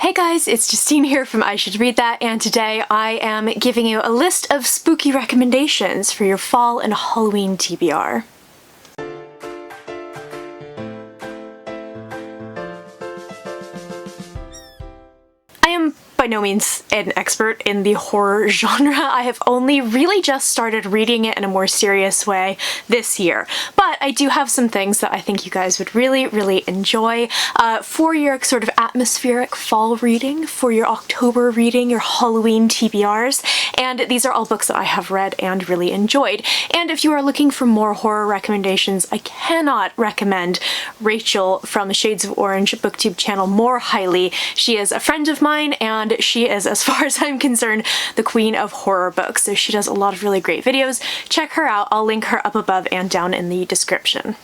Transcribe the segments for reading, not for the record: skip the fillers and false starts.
Hey guys, it's Justine here from I Should Read That, and today I am giving you a list of spooky recommendations for your fall and Halloween TBR. I am by no means an expert in the horror genre. I have only really just started reading it in a more serious way this year, but I do have some things that I think you guys would really enjoy for your sort of atmospheric fall reading, for your October reading, your Halloween TBRs, and these are all books that I have read and really enjoyed. And if you are looking for more horror recommendations, I cannot recommend Rachel from the Shades of Orange BookTube channel more highly. She is a friend of mine, and she is, as far as I'm concerned, the queen of horror books, so she does a lot of really great videos. Check her out. I'll link her up above and down in the description.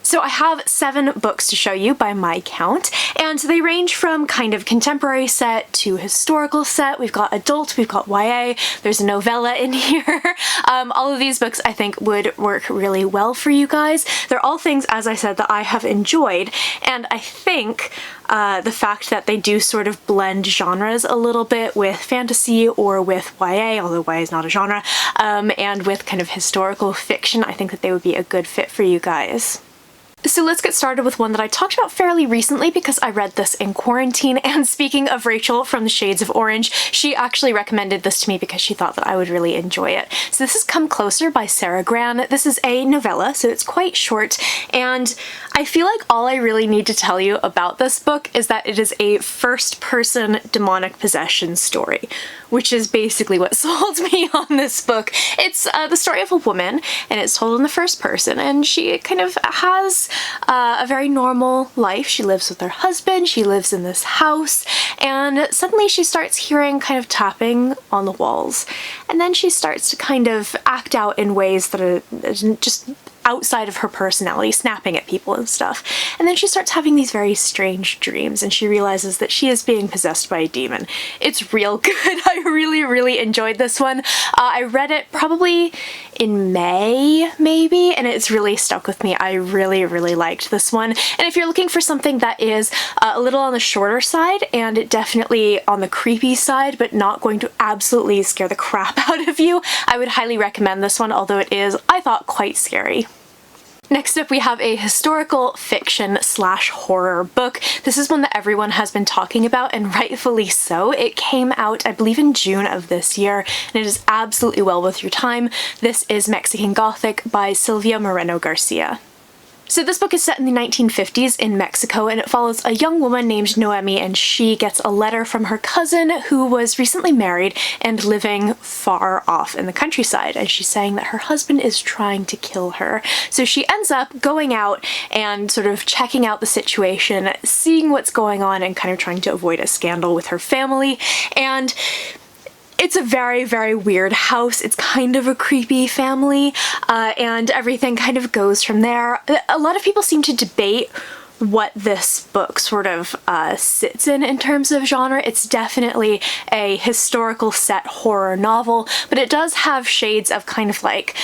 So I have 7 books to show you by my count, and they range from kind of contemporary set to historical set. We've got adult, we've got YA, there's a novella in here. All of these books I think would work really well for you guys. They're all things, as I said, that I have enjoyed, and I think the fact that they do sort of blend genres a little bit with fantasy or with YA, although YA is not a genre, and with kind of historical fiction, I think that they would be a good fit for you guys. So let's get started with one that I talked about fairly recently because I read this in quarantine, and speaking of Rachel from the Shades of Orange, she actually recommended this to me because she thought that I would really enjoy it. So this is Come Closer by Sarah Gran. This is a novella, so it's quite short, and I feel like all I really need to tell you about this book is that it is a first-person demonic possession story, which is basically what sold me on this book. It's the story of a woman, and it's told in the first person, and she kind of has a very normal life. She lives with her husband, she lives in this house, and suddenly she starts hearing kind of tapping on the walls, and then she starts to kind of act out in ways that are just outside of her personality, snapping at people and stuff. And then she starts having these very strange dreams, and she realizes that she is being possessed by a demon. It's real good. I really enjoyed this one. I read it probably in May, maybe, and it's really stuck with me. I really liked this one. And if you're looking for something that is a little on the shorter side and definitely on the creepy side, but not going to absolutely scare the crap out of you, I would highly recommend this one, although it is, I thought, quite scary. Next up, we have a historical fiction / horror book. This is one that everyone has been talking about, and rightfully so. It came out, I believe, in June of this year, and it is absolutely well worth your time. This is Mexican Gothic by Silvia Moreno Garcia. So this book is set in the 1950s in Mexico, and it follows a young woman named Noemi, and she gets a letter from her cousin who was recently married and living far off in the countryside, and she's saying that her husband is trying to kill her. So she ends up going out and sort of checking out the situation, seeing what's going on, and kind of trying to avoid a scandal with her family. And it's a very weird house. It's kind of a creepy family, and everything kind of goes from there. A lot of people seem to debate what this book sort of sits in terms of genre. It's definitely a historical set horror novel, but it does have shades of kind of like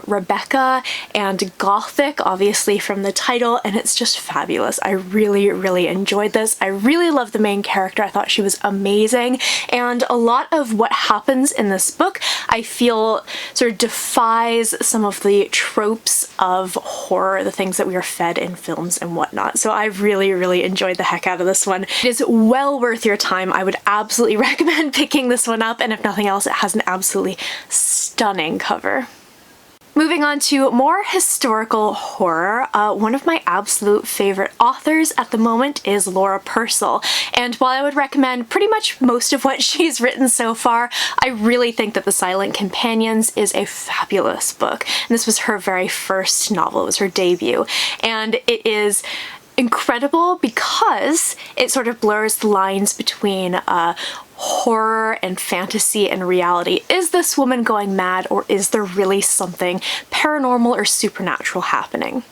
Rebecca and Gothic, obviously from the title, and it's just fabulous. I really enjoyed this. I really love the main character. I thought she was amazing, and a lot of what happens in this book I feel sort of defies some of the tropes of horror, the things that we are fed in films and whatnot. So I really enjoyed the heck out of this one. It is well worth your time. I would absolutely recommend picking this one up, and if nothing else, it has an absolutely stunning cover. Moving on to more historical horror, one of my absolute favorite authors at the moment is Laura Purcell, and while I would recommend pretty much most of what she's written so far, I really think that The Silent Companions is a fabulous book. And this was her very first novel, it was her debut, and it is incredible because it sort of blurs the lines between horror and fantasy and reality. Is this woman going mad, or is there really something paranormal or supernatural happening?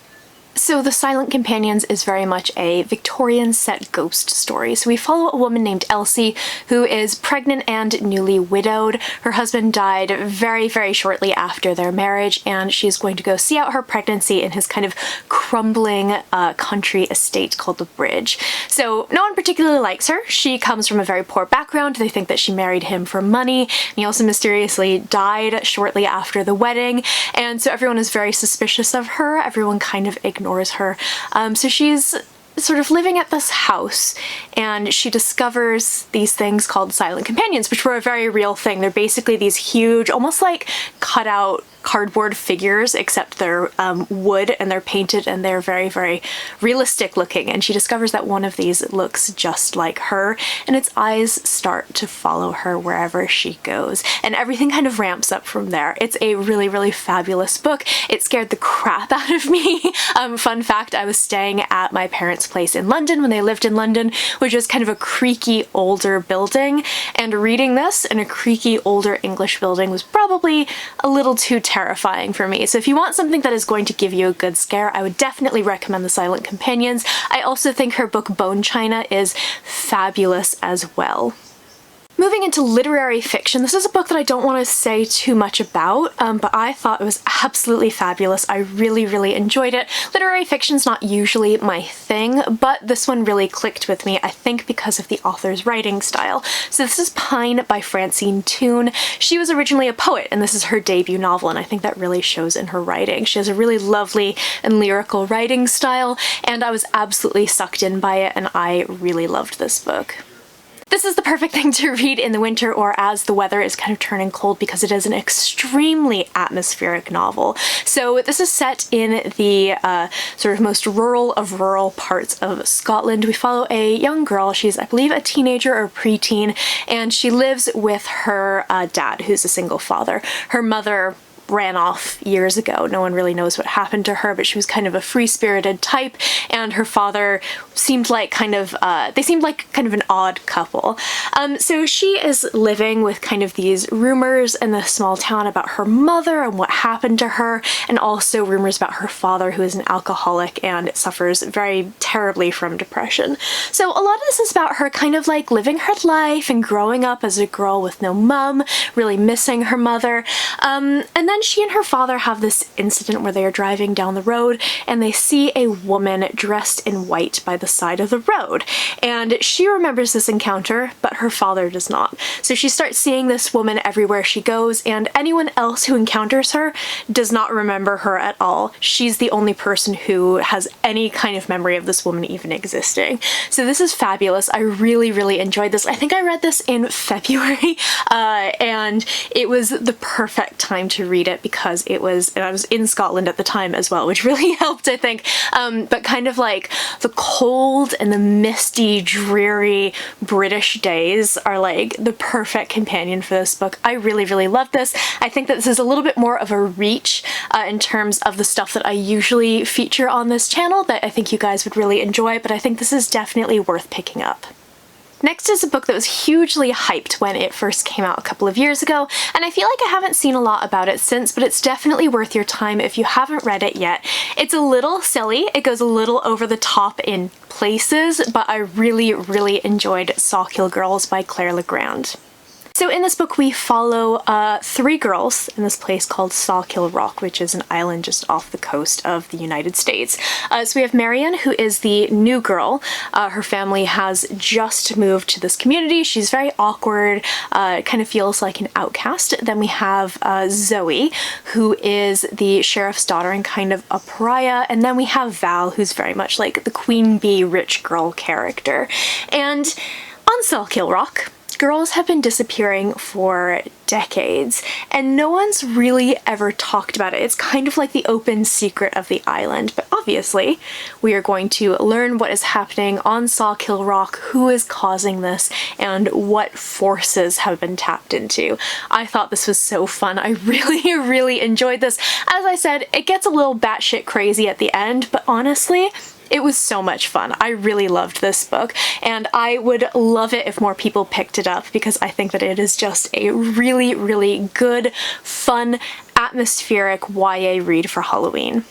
So The Silent Companions is very much a Victorian set ghost story. So we follow a woman named Elsie who is pregnant and newly widowed. Her husband died very, very shortly after their marriage, and she's going to go see out her pregnancy in his kind of crumbling country estate called the Bridge. So no one particularly likes her. She comes from a very poor background. They think that she married him for money, and he also mysteriously died shortly after the wedding, and so everyone is very suspicious of her. Everyone kind of ignores her. So she's sort of living at this house, and she discovers these things called silent companions, which were a very real thing. They're basically these huge, almost like cut out cardboard figures, except they're wood and they're painted and they're very, very realistic looking. And she discovers that one of these looks just like her, and its eyes start to follow her wherever she goes. And everything kind of ramps up from there. It's a really, really fabulous book. It scared the crap out of me. Fun fact, I was staying at my parents' place in London when they lived in London, which is kind of a creaky older building, and reading this in a creaky older English building was probably a little too terrifying for me. So if you want something that is going to give you a good scare, I would definitely recommend The Silent Companions. I also think her book Bone China is fabulous as well. Moving into literary fiction, this is a book that I don't want to say too much about, but I thought it was absolutely fabulous. I really, really enjoyed it. Literary fiction's not usually my thing, but this one really clicked with me, I think because of the author's writing style. So this is Pine by Francine Toon. She was originally a poet, and this is her debut novel, and I think that really shows in her writing. She has a really lovely and lyrical writing style, and I was absolutely sucked in by it, and I really loved this book. This is the perfect thing to read in the winter or as the weather is kind of turning cold, because it is an extremely atmospheric novel. So this is set in the sort of most rural of rural parts of Scotland. We follow a young girl. She's, I believe, a teenager or preteen, and she lives with her dad, who's a single father. Her mother ran off years ago. No one really knows what happened to her, but she was kind of a free-spirited type, and her father seemed like kind of an odd couple. So she is living with kind of these rumors in the small town about her mother and what happened to her, and also rumors about her father, who is an alcoholic and suffers very terribly from depression. So a lot of this is about her kind of like living her life and growing up as a girl with no mum, really missing her mother. And then she and her father have this incident where they are driving down the road and they see a woman dressed in white by the side of the road. And she remembers this encounter, but her father does not. So she starts seeing this woman everywhere she goes, and anyone else who encounters her does not remember her at all. She's the only person who has any kind of memory of this woman even existing. So this is fabulous. I really, really enjoyed this. I think I read this in February, and it was the perfect time to read it because and I was in Scotland at the time as well, which really helped, I think. But kind of like the cold and the misty, dreary British days are like the perfect companion for this book. I really, really love this. I think that this is a little bit more of a reach in terms of the stuff that I usually feature on this channel that I think you guys would really enjoy, but I think this is definitely worth picking up. Next is a book that was hugely hyped when it first came out a couple of years ago, and I feel like I haven't seen a lot about it since, but it's definitely worth your time if you haven't read it yet. It's a little silly, it goes a little over the top in places, but I really, really enjoyed Sawkill Girls by Claire Legrand. So in this book we follow three girls in this place called Sawkill Rock, which is an island just off the coast of the United States. So we have Marion, who is the new girl. Her family has just moved to this community. She's very awkward, kind of feels like an outcast. Then we have Zoe, who is the sheriff's daughter and kind of a pariah. And then we have Val, who's very much like the queen bee rich girl character. And on Sawkill Rock, girls have been disappearing for decades, and no one's really ever talked about it. It's kind of like the open secret of the island, but obviously we are going to learn what is happening on Sawkill Rock, who is causing this, and what forces have been tapped into. I thought this was so fun. I really, really enjoyed this. As I said, it gets a little batshit crazy at the end, but honestly, it was so much fun. I really loved this book, and I would love it if more people picked it up because I think that it is just a really, really good, fun, atmospheric YA read for Halloween.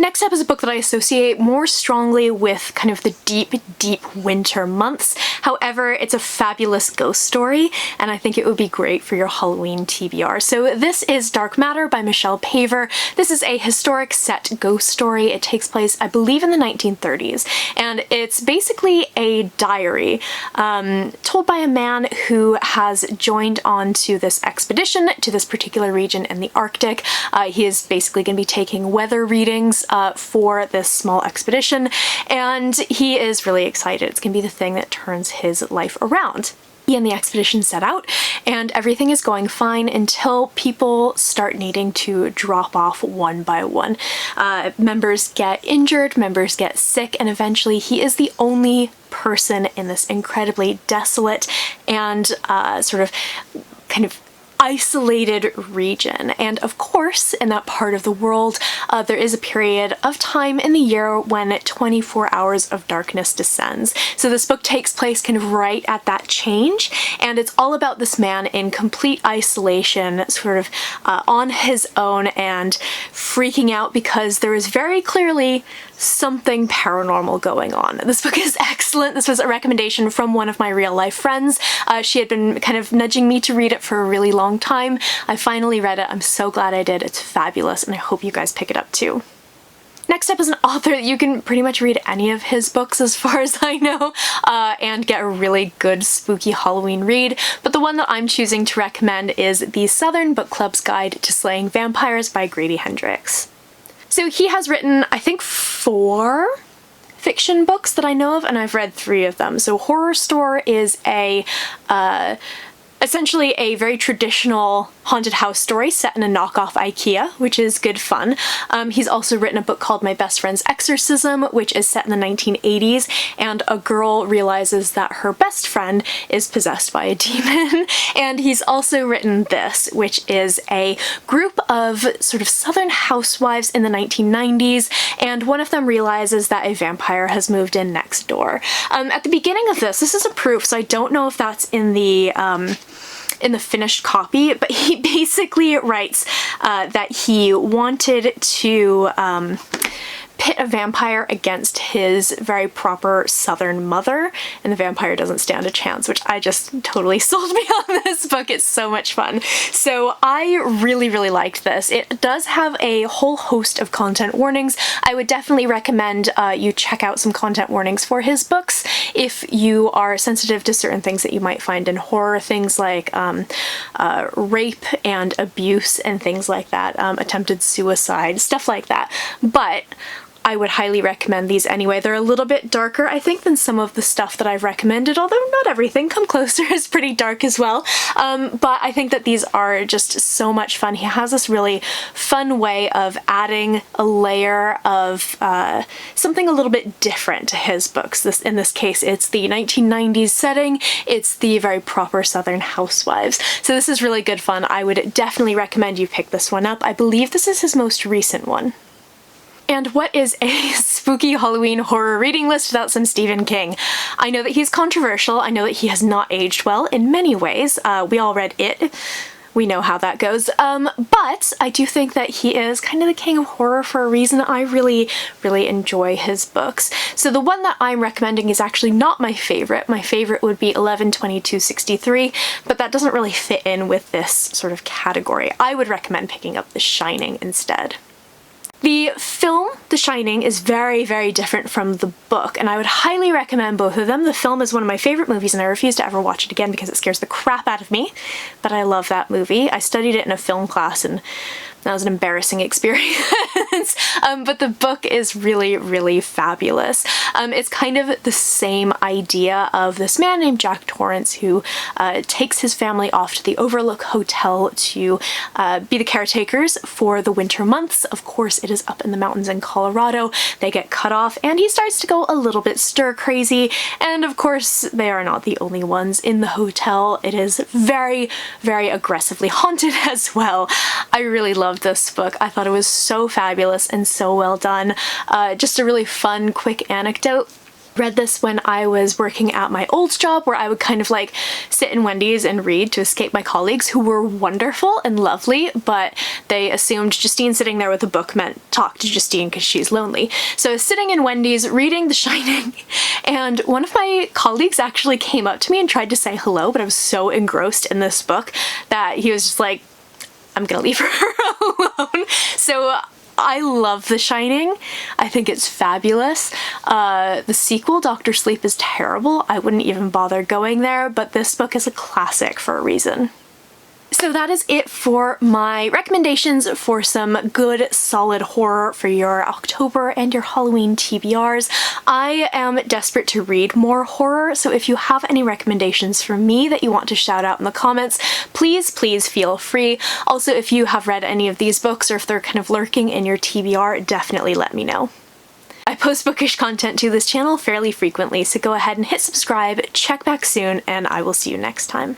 Next up is a book that I associate more strongly with kind of the deep, deep winter months. However, it's a fabulous ghost story, and I think it would be great for your Halloween TBR. So this is Dark Matter by Michelle Paver. This is a historic set ghost story. It takes place, I believe, in the 1930s, and it's basically a diary told by a man who has joined on to this expedition to this particular region in the Arctic. He is basically going to be taking weather readings for this small expedition, and he is really excited. It's going to be the thing that turns his life around. He and the expedition set out, and everything is going fine until people start needing to drop off one by one. Members get injured, members get sick, and eventually he is the only person in this incredibly desolate and sort of kind of isolated region. And of course, in that part of the world, there is a period of time in the year when 24 hours of darkness descends. So this book takes place kind of right at that change, and it's all about this man in complete isolation, sort of on his own and freaking out because there is very clearly something paranormal going on. This book is excellent. This was a recommendation from one of my real life friends. She had been kind of nudging me to read it for a really long time. I finally read it. I'm so glad I did. It's fabulous, and I hope you guys pick it up too. Next up is an author that you can pretty much read any of his books as far as I know, and get a really good spooky Halloween read, but the one that I'm choosing to recommend is The Southern Book Club's Guide to Slaying Vampires by Grady Hendrix. So he has written, I think, 4 fiction books that I know of, and I've read 3 of them. So Horror Store is essentially a very traditional haunted house story set in a knockoff IKEA, which is good fun. He's also written a book called My Best Friend's Exorcism, which is set in the 1980s, and a girl realizes that her best friend is possessed by a demon. And he's also written this, which is a group of sort of southern housewives in the 1990s, and one of them realizes that a vampire has moved in next door. At the beginning of this is a proof, so I don't know if that's in the finished copy, but he basically writes that he wanted to pit a vampire against his very proper southern mother, and the vampire doesn't stand a chance, which I just totally sold me on this book. It's so much fun. So I really, really liked this. It does have a whole host of content warnings. I would definitely recommend you check out some content warnings for his books if you are sensitive to certain things that you might find in horror, things like rape and abuse and things like that, attempted suicide, stuff like that. But I would highly recommend these anyway. They're a little bit darker, I think, than some of the stuff that I've recommended, although not everything. Come Closer is pretty dark as well. But I think that these are just so much fun. He has this really fun way of adding a layer of something a little bit different to his books. In this case, it's the 1990s setting. It's the very proper Southern housewives. So this is really good fun. I would definitely recommend you pick this one up. I believe this is his most recent one. And what is a spooky Halloween horror reading list without some Stephen King? I know that he's controversial. I know that he has not aged well in many ways. We all read It. We know how that goes. But I do think that he is kind of the king of horror for a reason. I really, really enjoy his books. So the one that I'm recommending is actually not my favorite. My favorite would be 11/22/63, but that doesn't really fit in with this sort of category. I would recommend picking up The Shining instead. The film, The Shining, is very, very different from the book, and I would highly recommend both of them. The film is one of my favorite movies, and I refuse to ever watch it again because it scares the crap out of me, but I love that movie. I studied it in a film class, and that was an embarrassing experience. But the book is really, really fabulous. It's kind of the same idea of this man named Jack Torrance who takes his family off to the Overlook Hotel to be the caretakers for the winter months. Of course, it is up in the mountains in Colorado. They get cut off, and he starts to go a little bit stir crazy. And of course, they are not the only ones in the hotel. It is very, very aggressively haunted as well. I really loved this book. I thought it was so fabulous and so well done. Just a really fun, quick anecdote. read this when I was working at my old job, where I would kind of like sit in Wendy's and read to escape my colleagues, who were wonderful and lovely, but they assumed Justine sitting there with a book meant talk to Justine because she's lonely. So I was sitting in Wendy's reading The Shining, and one of my colleagues actually came up to me and tried to say hello, but I was so engrossed in this book that he was just like, I'm gonna leave her alone. So I love The Shining. I think it's fabulous. The sequel, Doctor Sleep, is terrible. I wouldn't even bother going there, but this book is a classic for a reason. So that is it for my recommendations for some good, solid horror for your October and your Halloween TBRs. I am desperate to read more horror, so if you have any recommendations for me that you want to shout out in the comments, please feel free. Also, if you have read any of these books or if they're kind of lurking in your TBR, definitely let me know. I post bookish content to this channel fairly frequently, so go ahead and hit subscribe, check back soon, and I will see you next time.